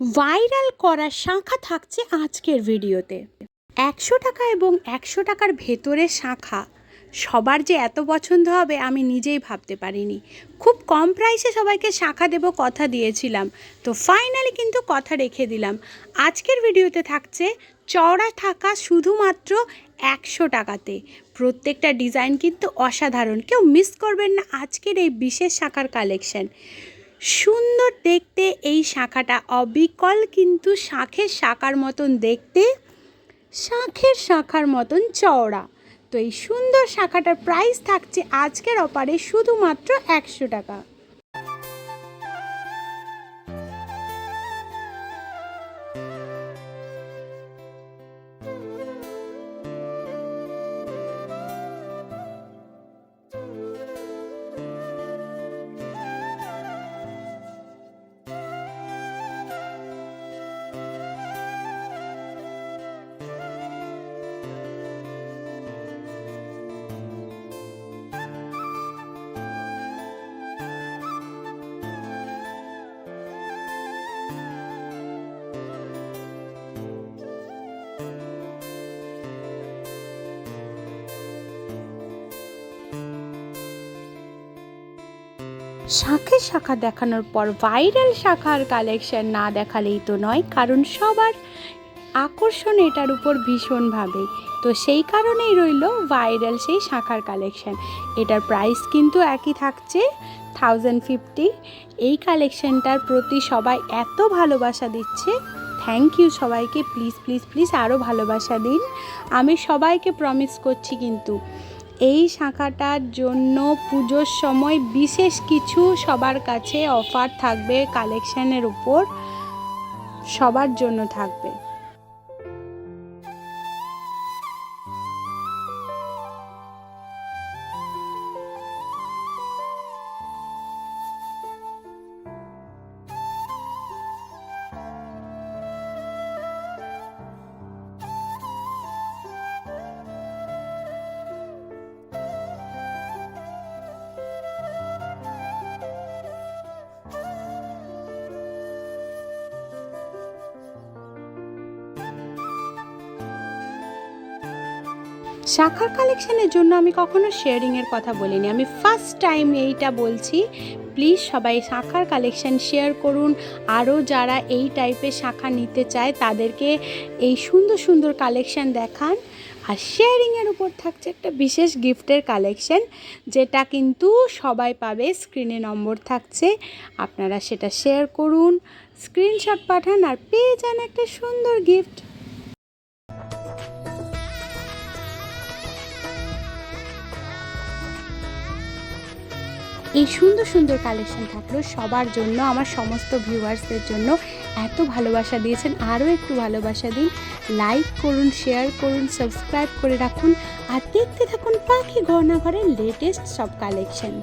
Viral করা শাঁখা থাকছে আজকের ভিডিওতে। ১০০ টাকা এবং ১০০ টাকার ভেতরে শাঁখা সবার যে এত পছন্দ হবে আমি নিজেই ভাবতে পারিনি। খুব কম প্রাইসে সবাইকে শাঁখা দেব কথা দিয়েছিলাম, তো ফাইনালি কিন্তু কথা রেখে দিলাম। আজকের ভিডিওতে থাকছে চওড়া থাকা শুধুমাত্র ১০০ টাকাতে। প্রত্যেকটা ডিজাইন কিন্তু অসাধারণ, কেউ মিস করবেন না আজকের এই বিশেষ শাঁখার কালেকশন। সুন্দর দেখতে এই শাঁখাটা, অবিকল কিন্তু শাঁখের শাঁখার মতন দেখতে, শাঁখের শাঁখার মতন চওড়া। তো এই সুন্দর শাঁখাটার প্রাইস থাকছে আজকের অফারে শুধুমাত্র ১০০ টাকা। শাঁখের শাঁখা দেখানোর পর ভাইরাল শাঁখার কালেকশন না দেখালেই তো নয়, কারণ সবার আকর্ষণ এটার উপর ভীষণভাবে। তো সেই কারণেই রইল ভাইরাল সেই শাঁখার কালেকশন। এটার প্রাইস কিন্তু একই থাকছে 1050। এই কালেকশনটার প্রতি সবাই এত ভালোবাসা দিচ্ছে, থ্যাংক ইউ সবাইকে। প্লিজ প্লিজ প্লিজ আরও ভালোবাসা দিন। আমি সবাইকে প্রমিস করছি কিন্তু এই শাঁখাটার জন্য পুজোর সময় বিশেষ কিছু সবার কাছে অফার থাকবে, কালেকশানের উপর সবার জন্য থাকবে। শাঁখার কালেকশানের জন্য আমি কখনো শেয়ারিংয়ের কথা বলিনি, আমি ফার্স্ট টাইম এইটা বলছি। প্লিজ সবাই শাঁখার কালেকশান শেয়ার করুন। আরও যারা এই টাইপের শাঁখা নিতে চায় তাদেরকে এই সুন্দর সুন্দর কালেকশান দেখান। আর শেয়ারিংয়ের উপর থাকছে একটা বিশেষ গিফটের কালেকশান, যেটা কিন্তু সবাই পাবে। স্ক্রিনে নম্বর থাকছে, আপনারা সেটা শেয়ার করুন, স্ক্রিনশট পাঠান আর পেয়ে যান একটা সুন্দর গিফট। এই সুন্দর সুন্দর কালেকশন থাকলো সবার জন্য, আমার সমস্ত ভিউয়ার্সদের জন্য। এত ভালোবাসা দিয়েছেন, আরও একটু ভালোবাসা দিন। লাইক করুন, শেয়ার করুন, সাবস্ক্রাইব করে রাখুন আর দেখতে থাকুন পাখি গহনা ঘরের লেটেস্ট সব কালেকশন।